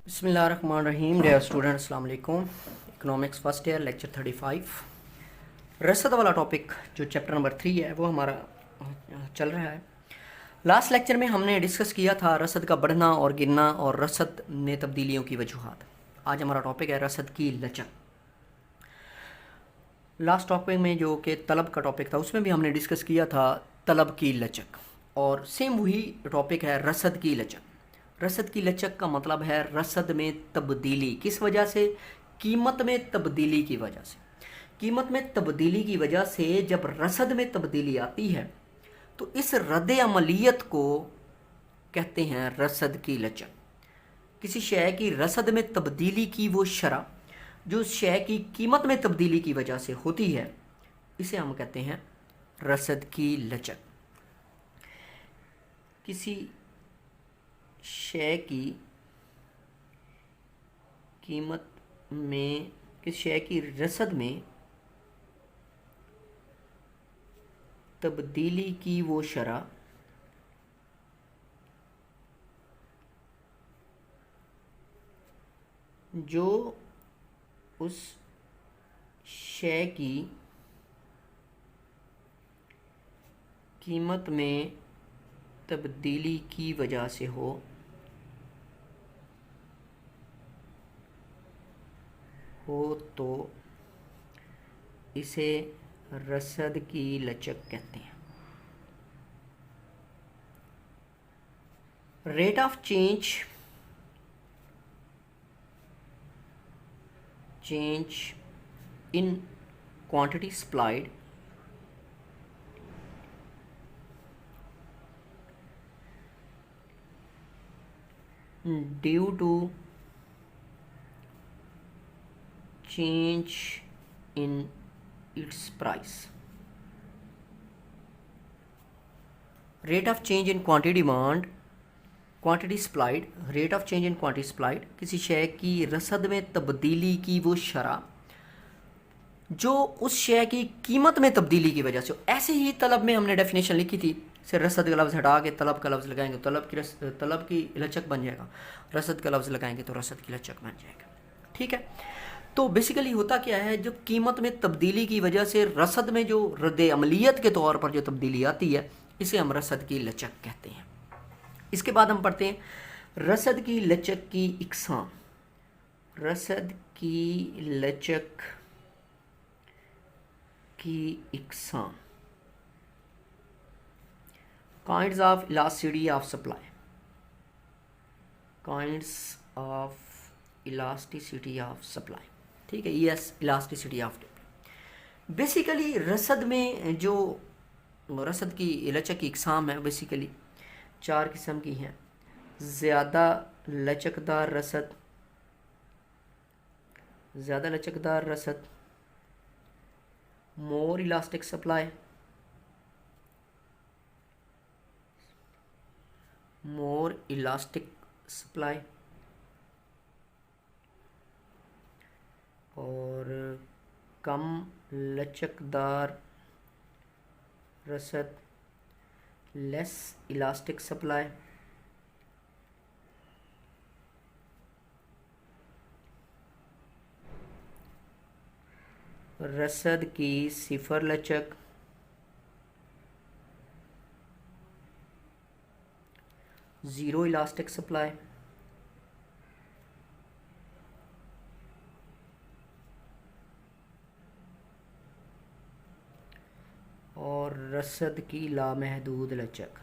बिस्मिल्लाहिर्रहमानिर्रहीम। Dear student, अस्सलाम वालेकुम। इकोनॉमिक्स फर्स्ट ईयर लेक्चर 35 रसद वाला टॉपिक जो चैप्टर नंबर 3 है वो हमारा चल रहा है। लास्ट लेक्चर में हमने डिस्कस किया था रसद का बढ़ना और गिरना और रसद में तब्दीलियों की वजूहात। आज हमारा टॉपिक है रसद की लचक। लास्ट टॉपिक में जो कि तलब का टॉपिक था उसमें भी हमने डिस्कस किया था तलब की लचक, और सेम वही टॉपिक है रसद की लचक। रसद की लचक का मतलब है रसद में तब्दीली। किस वजह से? कीमत में तब्दीली की वजह से। कीमत में तब्दीली की वजह से जब रसद में तब्दीली आती है तो इस रद्द अमलियत को कहते हैं रसद की लचक। किसी शय की रसद में तब्दीली की वो शरह जो शय की कीमत में तब्दीली की वजह से होती है, इसे हम कहते हैं रसद की लचक। किसी शय की कीमत में, किसी शय की रसद में तब्दीली की वो शरह जो उस शय की कीमत में तब्दीली की वजह से हो तो इसे रसद की लचक कहते हैं। Rate of change in quantity supplied due to change in its price. Rate of change in quantity demand, quantity supplied, rate of change in quantity supplied, किसी शय की रसद में तब्दीली की वो शरह जो उस शय की कीमत में तब्दीली की वजह से। ऐसे ही तलब में हमने डेफिनेशन लिखी थी, से रसद का लफ्ज़ हटा के तलब का लफ्ज़ लगाएंगे तो तलब की लचक बन जाएगा, रसद का लफ्ज़ लगाएंगे तो रसद की लचक बन जाएगा। ठीक है, तो बेसिकली होता क्या है, जो कीमत में तब्दीली की वजह से रसद में जो रद्द अमलियत के तौर पर जो तब्दीली आती है, इसे हम रसद की लचक कहते हैं। इसके बाद हम पढ़ते हैं रसद की लचक की इकसाम। रसद की लचक की इकसाम, kinds of elasticity of supply. Kinds of elasticity of supply, ठीक है, yes, elasticity of demand. Basically रसद में जो रसद की लचक की इकसाम है, बेसिकली 4 किस्म की हैं। ज़्यादा लचकदार रसद, ज़्यादा लचकदार रसद, मोर इलास्टिक सप्लाई, मोर इलास्टिक सप्लाई, और कम लचकदार रसद, लेस इलास्टिक सप्लाई, रसद की सिफर लचक, ज़ीरो इलास्टिक सप्लाई, और रसद की लामहदूद लचक।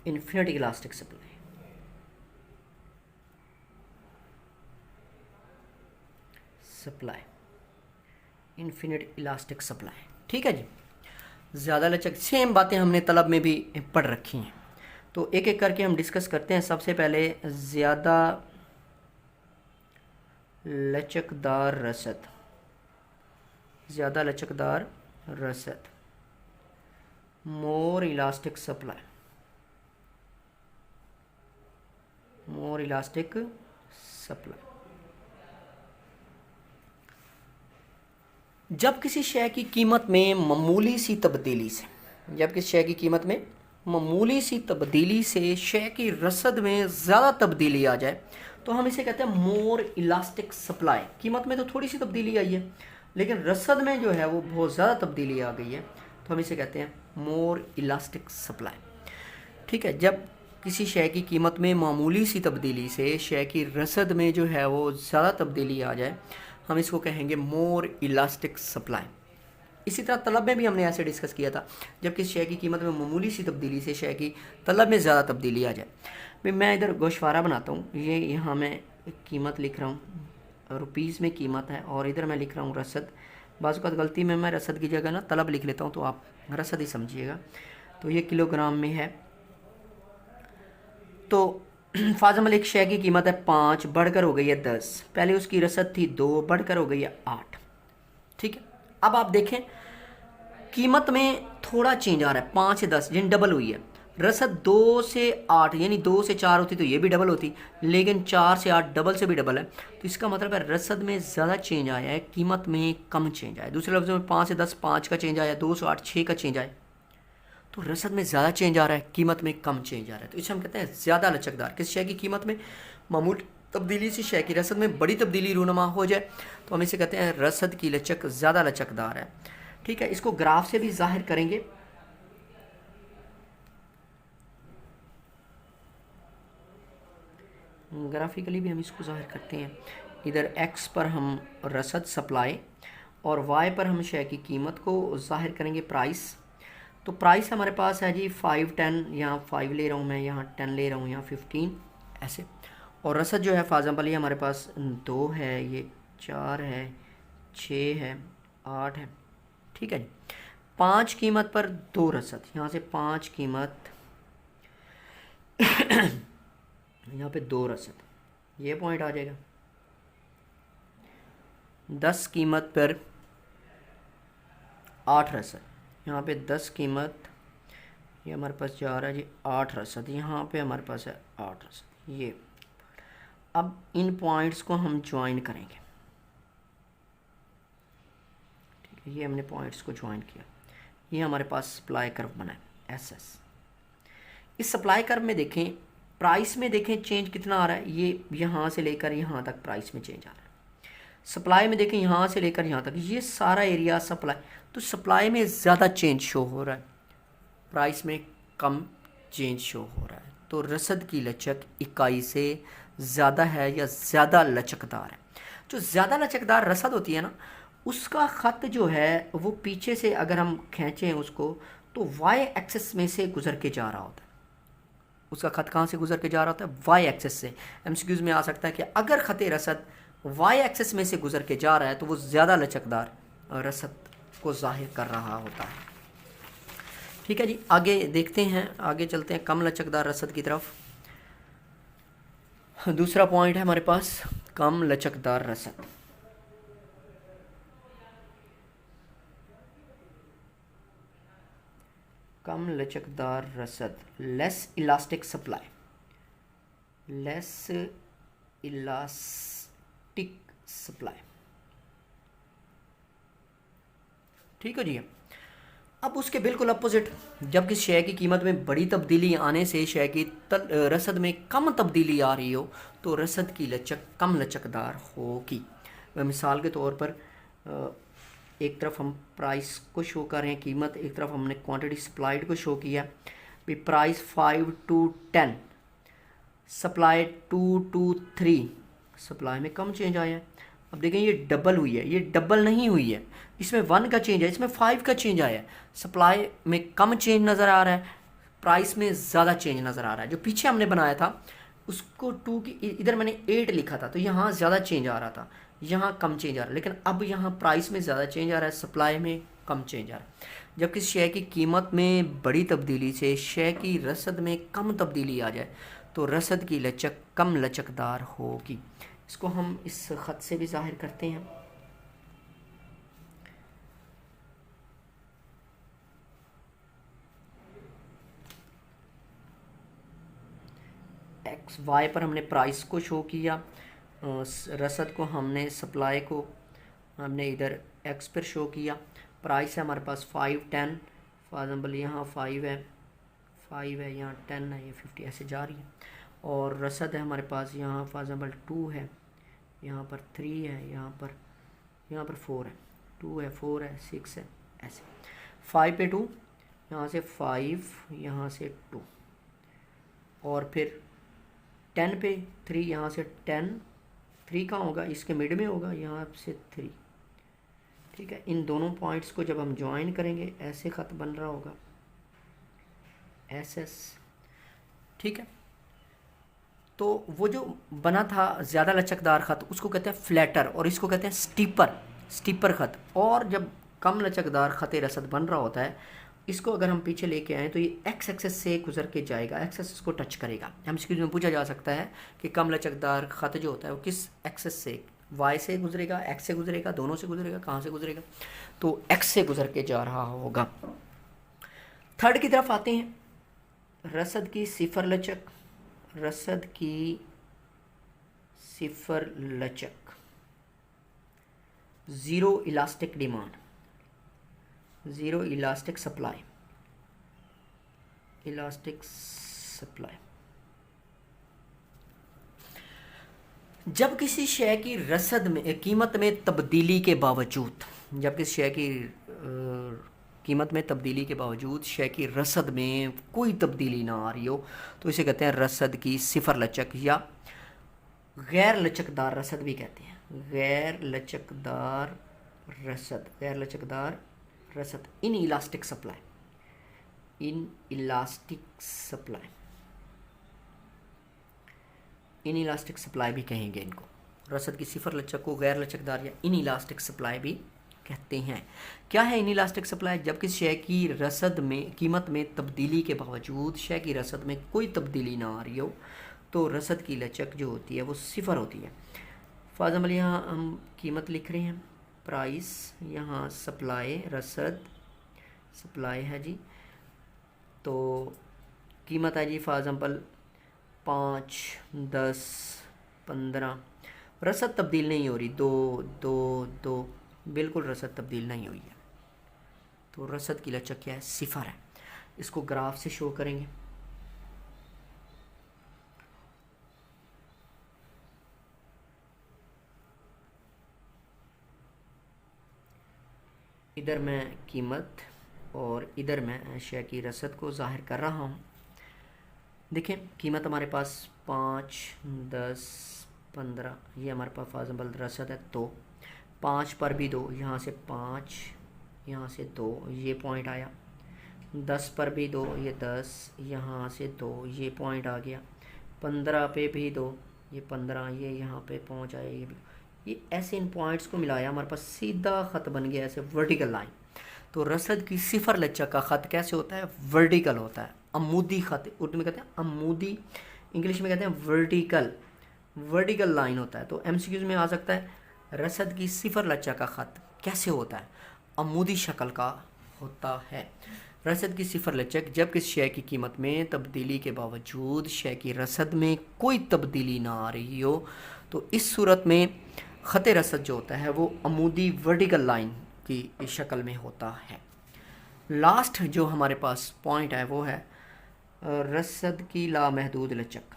Infinite elastic supply. Infinite elastic supply, ठीक है जी। ज़्यादा लचक, सेम बातें हमने तलब में भी पढ़ रखी हैं, तो एक एक करके हम डिस्कस करते हैं। सबसे पहले ज़्यादा लचकदार रसद। ज़्यादा लचकदार रसद, मोर इलास्टिक सप्लाई, मोर इलास्टिक सप्लाई। जब किसी शय की कीमत में मामूली सी तब्दीली से, जब किसी शय की कीमत में मामूली सी तब्दीली से शय की रसद में ज़्यादा तब्दीली आ जाए तो हम इसे कहते हैं मोर इलास्टिक सप्लाई। कीमत में तो थोड़ी सी तब्दीली आई है, लेकिन रसद में जो है वो बहुत ज़्यादा तब्दीली आ गई है, तो हम इसे कहते हैं मोर इलास्टिक सप्लाई। ठीक है, जब किसी शय की कीमत में मामूली सी तब्दीली से शय की रसद में जो है वो ज़्यादा तब्दीली आ जाए, हम इसको कहेंगे मोर इलास्टिक सप्लाई। इसी तरह तलब में भी हमने ऐसे डिस्कस किया था, जब किसी शय की कीमत में मामूली सी तब्दीली से शय की तलब में ज़्यादा तब्दीली आ जाए। भाई मैं इधर गोशवारा बनाता हूँ, ये यहाँ मैं कीमत लिख रहा हूँ, रुपीज़ में कीमत है, और इधर मैं लिख रहा हूँ रसद। बाज़ वक़्त गलती में मैं रसद की जगह ना तलब लिख लेता हूँ, तो आप रसद ही समझिएगा। तो ये किलोग्राम में है। तो फाजमल एक शय की कीमत है 5, बढ़कर हो गई है 10। पहले उसकी रसद थी 2, बढ़कर हो गई है 8। ठीक है, अब आप देखें कीमत में थोड़ा चेंज आ रहा है, 5 से 10 यानी डबल हुई है। रसद 2 से 8 यानी 2 से 4 होती तो ये भी डबल होती, लेकिन 4 से 8 डबल से भी डबल है, तो इसका मतलब है रसद में ज़्यादा चेंज आया है, कीमत में कम चेंज आया है। दूसरे लफ्ज़ों में 5 से 10 5 का चेंज आया, 2 से 8 6 का चेंज आया, तो रसद में ज़्यादा चेंज आ रहा है, कीमत में कम चेंज आ रहा है, तो इसे हम कहते हैं ज़्यादा लचकदार। किसी शय की कीमत में मामूली तब्दीली से शय की रसद में बड़ी तब्दीली रूनुमा हो जाए तो हम इसे कहते हैं रसद की लचक ज़्यादा लचकदार है। ठीक है, इसको ग्राफ से भी जाहिर करेंगे। ग्राफिकली भी हम इसको जाहिर करते हैं। इधर एक्स पर हम रसद सप्लाई और वाई पर हम शय की कीमत को जाहिर करेंगे प्राइस। तो प्राइस हमारे पास है जी 5 10, यहाँ 5 ले रहा हूँ मैं, यहाँ 10 ले रहा हूँ, यहाँ 15 ऐसे। और रसद जो है फॉर एग्जाम्पल ये हमारे पास 2 है, ये 4 है, 6 है, 8 है। ठीक है जी, 5 कीमत पर 2 रसद, यहाँ से 5 कीमत यहाँ पे 2 रसद, ये पॉइंट आ जाएगा। 10 कीमत पर 8 रसद, यहाँ पे 10 कीमत, ये हमारे पास जा रहा है जी 8 रसद, यहाँ पे हमारे पास है 8 रसद। ये अब इन पॉइंट्स को हम ज्वाइन करेंगे। ठीक है, ये हमने पॉइंट्स को ज्वाइन किया, ये हमारे पास सप्लाई कर्व बना है SS। इस सप्लाई कर्व में देखें, प्राइस में देखें चेंज कितना आ रहा है, ये यहाँ से लेकर यहाँ तक प्राइस में चेंज आ रहा है। सप्लाई में देखें यहाँ से लेकर यहाँ तक, ये सारा एरिया सप्लाई, तो सप्लाई में ज़्यादा चेंज शो हो रहा है, प्राइस में कम चेंज शो हो रहा है। तो रसद की लचक इकाई से ज़्यादा है या ज़्यादा लचकदार है। जो ज़्यादा लचकदार रसद होती है ना, उसका ख़त जो है वो पीछे से अगर हम खींचें उसको, तो वाई एक्सेस में से गुजर के जा रहा होता है। उसका ख़त कहाँ से गुजर के जा रहा होता है? वाई एक्सेस से। MCQs में आ सकता है कि अगर ख़त रसद वाई एक्सेस में से गुजर के जा रहा है तो वो ज़्यादा लचकदार रसद को जाहिर कर रहा होता है। ठीक है जी, आगे देखते हैं, आगे चलते हैं कम लचकदार रसद की तरफ। दूसरा पॉइंट है हमारे पास कम लचकदार रसद। कम लचकदार रसद, less elastic supply, less elastic supply. ठीक है जी। अब उसके बिल्कुल अपोजिट, जब किसी शय की कीमत में बड़ी तब्दीली आने से शय की रसद में कम तब्दीली आ रही हो तो रसद की लचक कम लचकदार होगी। मिसाल के तौर पर एक तरफ हम प्राइस को शो कर रहे हैं कीमत, एक तरफ हमने क्वांटिटी सप्लाइड को शो किया। भी price 5 to 10, supply 2 to 3, supply में कम चेंज आया है। अब देखें ये डबल हुई है, ये डबल नहीं हुई है, इसमें 1 का चेंज है, इसमें 5 का चेंज आया है। सप्लाई में कम चेंज नज़र आ रहा है, प्राइस में ज़्यादा चेंज नज़र आ रहा है। जो पीछे हमने बनाया था उसको 2 की इधर मैंने 8 लिखा था, तो यहाँ ज़्यादा चेंज आ रहा था, यहाँ कम चेंज आ रहा है। लेकिन अब यहाँ प्राइस में ज़्यादा चेंज आ रहा है, सप्लाई में कम चेंज आ रहा है। जब किसी शय की कीमत में बड़ी तब्दीली से शय की रसद में कम तब्दीली आ जाए तो रसद की लचक कम लचकदार होगी। इसको हम इस ख़त से भी जाहिर करते हैं। एक्स वाई पर हमने प्राइस को शो किया, रसद को हमने सप्लाई को हमने इधर एक्स पर शो किया। प्राइस है हमारे पास 5 10, फॉर एग्जाम्पल यहाँ 5 है, 5 है, यहाँ 10 है, ये 50 ऐसे जा रही है। और रसद है हमारे पास, यहाँ फॉर एग्जाम्पल 2 है, यहाँ पर 3 है, यहाँ पर 4 है, 2 है, 4 है, 6 है, ऐसे 5 पे 2, यहाँ से 5, यहाँ से 2, और फिर 10 पे 3, यहाँ से 10, 3 कहाँ होगा, इसके मिड में होगा, यहाँ से 3। ठीक है, इन दोनों पॉइंट्स को जब हम ज्वाइन करेंगे ऐसे ख़त बन रहा होगा SS। ठीक है, तो वो जो बना था ज़्यादा लचकदार ख़त उसको कहते हैं फ्लैटर, और इसको कहते हैं स्टीपर ख़त। और जब कम लचकदार ख़त रसद बन रहा होता है, इसको अगर हम पीछे लेके आएँ तो ये एक्स एक्सेस से गुजर के जाएगा, एक्स एक्सेस को टच करेगा। हम इसके में पूछा जा सकता है कि कम लचकदार ख़त जो होता है वो किस एक्सेस से, वाई से गुजरेगा, एक्स से गुजरेगा, दोनों से गुजरेगा, कहाँ से गुजरेगा, तो एक्स से गुजर के जा रहा होगा। थर्ड की तरफ आते हैं, रसद की सिफर लचक। रसद की सिफर लचक, zero elastic demand, zero elastic supply, elastic supply. जब किसी शय की रसद में कीमत में तब्दीली के बावजूद, जब किसी शय की कीमत में तब्दीली के बावजूद शय की रसद में कोई तब्दीली ना आ रही हो, तो इसे कहते हैं रसद की सिफर लचक, या गैर लचकदार रसद भी कहते हैं। गैर लचकदार रसद, गैर लचकदार रसद, in elastic supply, in elastic supply, in elastic supply भी कहेंगे इनको। रसद की सिफर लचक को गैर लचकदार या इन इलास्टिक सप्लाई भी कहते हैं। क्या है इन इलास्टिक सप्लाई? जब किसी शय की रसद में कीमत में तब्दीली के बावजूद शय की रसद में कोई तब्दीली ना आ रही हो, तो रसद की लचक जो होती है वो सिफर होती है। फॉर एग्जाम्पल यहाँ हम कीमत लिख रहे हैं, प्राइस, यहाँ सप्लाई, रसद सप्लाई है जी, तो कीमत है जी फॉर एग्जाम्पल 5, 10, 15, रसद तब्दील नहीं हो रही, 2, 2, 2, बिल्कुल रसद तब्दील नहीं हुई है, तो रसद की लचक क्या है? सिफर है। इसको ग्राफ से शो करेंगे। इधर मैं कीमत और इधर मैं शय की रसद को ज़ाहिर कर रहा हूँ। देखें, कीमत हमारे पास 5, 10, 15, ये हमारे पास फॉर एग्जाम्पल रसद है, तो 5 पर भी 2, यहाँ से 5, यहाँ से 2, ये पॉइंट आया। 10 पर भी 2, ये 10, यहाँ से 2, ये पॉइंट आ गया। 15 पे भी 2, ये 15, ये यहाँ पे पहुँच आया, ये भी। ये ऐसे इन पॉइंट्स को मिलाया, हमारे पास सीधा ख़त बन गया, ऐसे वर्टिकल लाइन। तो रसद की सिफर लचक का ख़त कैसे होता है? वर्टिकल होता है, अमूदी ख़त, उर्दू में कहते हैं अमूदी, इंग्लिश में कहते हैं वर्टिकल, वर्टिकल लाइन होता है। तो MCQs में आ सकता है रसद की सिफर लचक का ख़त कैसे होता है? अमूदी शक्ल का होता है। रसद की सिफर लचक, जब किसी शय की कीमत में तब्दीली के बावजूद शय की रसद में कोई तब्दीली ना आ रही हो, तो इस सूरत में ख़त रसद जो होता है वो अमूदी वर्टिकल लाइन की शक्ल में होता है। लास्ट जो हमारे पास पॉइंट है वो है रसद की लामहदूद लचक।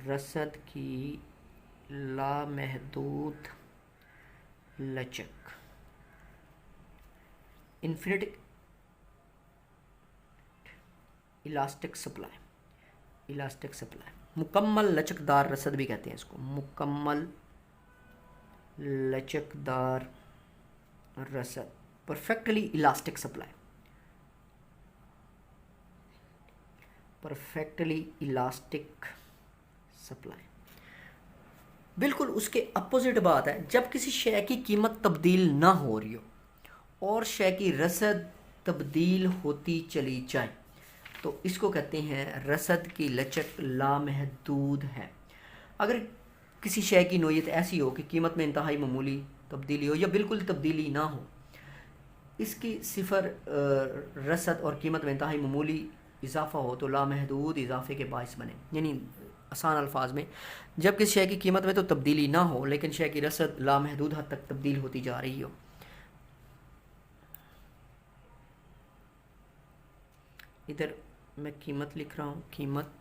रसद की लामहदूद लचक, infinite elastic supply, elastic supply, मुकम्मल लचकदार रसद भी कहते हैं इसको, मुकम्मल लचकदार रसद, perfectly elastic supply, perfectly elastic supply. बिल्कुल उसके अपोजिट बात है, जब किसी शय की कीमत तब्दील ना हो रही हो और शय की रसद तब्दील होती चली जाए, तो इसको कहते हैं रसद की लचक लामहदूद है। अगर किसी शय की नोयत ऐसी हो कि कीमत में इंतहाई मामूली तब्दीली हो या बिल्कुल तब्दीली ना हो, इसकी सिफर रसद और कीमत में इंतहाई मामूली इजाफ़ा हो, तो लामहदूद इजाफे के बायस बने। यानी आसान अल्फाज में, जब किसी शय की कीमत में तो तब्दीली ना हो लेकिन शय की रसद लामहदूद हद तक तब्दील होती जा रही हो। इधर मैं कीमत लिख रहा हूँ, कीमत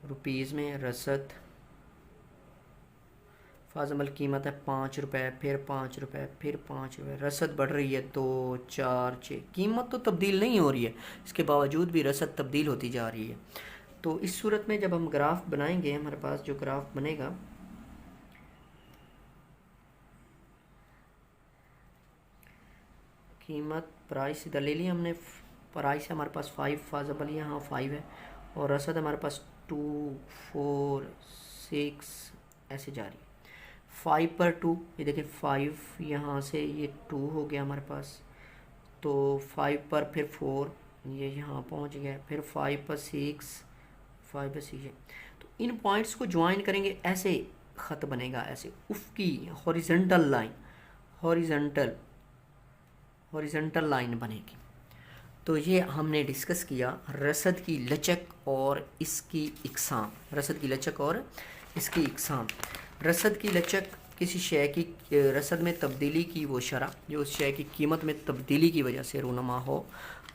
रुपीज़ में, रसद फाजमल कीमत है 5 रुपये, फिर 5 रुपये, फिर 5 रुपये, रसद बढ़ रही है 2 4 6, कीमत तो तब्दील नहीं हो रही है, इसके बावजूद भी रसद तब्दील होती जा रही है। तो इस सूरत में जब हम ग्राफ बनाएंगे, हमारे पास जो ग्राफ बनेगा, कीमत प्राइस इधर ले लिया हमने, प्राइस हमारे पास 5 फाजमल यहाँ 5 है, और रसद हमारे पास 2 4 6 ऐसे जा रही है। 5 पर 2, ये देखिए 5 यहाँ से ये 2 हो गया हमारे पास, तो 5 पर फिर 4 ये यहाँ पहुँच गया, फिर 5 पर 6, 5 पर 6 है। तो इन पॉइंट्स को ज्वाइन करेंगे, ऐसे ख़त बनेगा, ऐसे उफ़की हॉरिजेंटल लाइन, हॉरिजेंटल लाइन बनेगी। तो ये हमने डिस्कस किया रसद की लचक और इसकी इकसाम, रसद की लचक और इसकी इकसाम। रसद की लचक किसी शय की रसद में तब्दीली की वो शरह जो उस शय की कीमत में तब्दीली की वजह से रूनमा हो,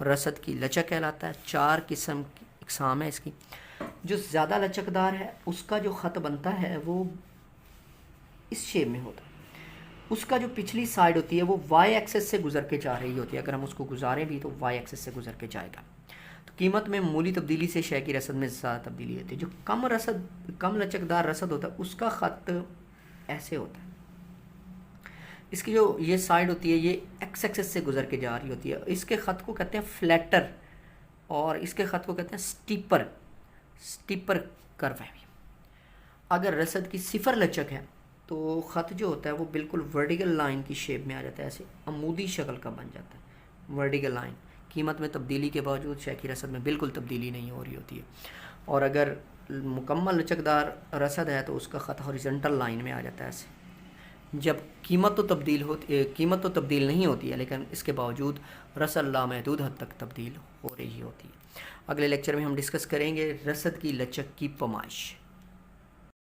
रसद की लचक कहलाता है। 4 किस्म की इकसाम है इसकी। जो ज़्यादा लचकदार है उसका जो ख़त बनता है वो इस शेप में होता है, उसका जो पिछली साइड होती है वो वाई एक्सेस से गुजर के जा रही होती है, अगर हम उसको गुजारें भी तो वाई एक्सेस से गुजर के जाएगा। तो कीमत में मूली तब्दीली से शय की रसद में ज़्यादा तब्दीली होती है। जो कम लचकदार रसद होता है उसका ख़त ऐसे होता है, इसकी जो ये साइड होती है ये एक्स एक्सेस से गुजर के जा रही होती है। इसके ख़त को कहते हैं फ्लैटर और इसके ख़त को कहते हैं स्टीपर कर्व है। अगर रसद की सिफर लचक है तो ख़त जो होता है वो बिल्कुल वर्टिकल लाइन की शेप में आ जाता है, ऐसे अमूदी शक्ल का बन जाता है वर्टिकल लाइन। कीमत में तब्दीली के बावजूद शय की रसद में बिल्कुल तब्दीली नहीं हो रही होती है। और अगर मुकम्मल लचकदार रसद है तो उसका ख़त हॉरिजॉन्टल लाइन में आ जाता है ऐसे। जब कीमत तो तब्दील नहीं होती है, लेकिन इसके बावजूद रसद लामहदूद हद तक तब्दील हो रही होती है। अगले लेक्चर में हम डिस्कस करेंगे रसद की लचक की पैमाइश।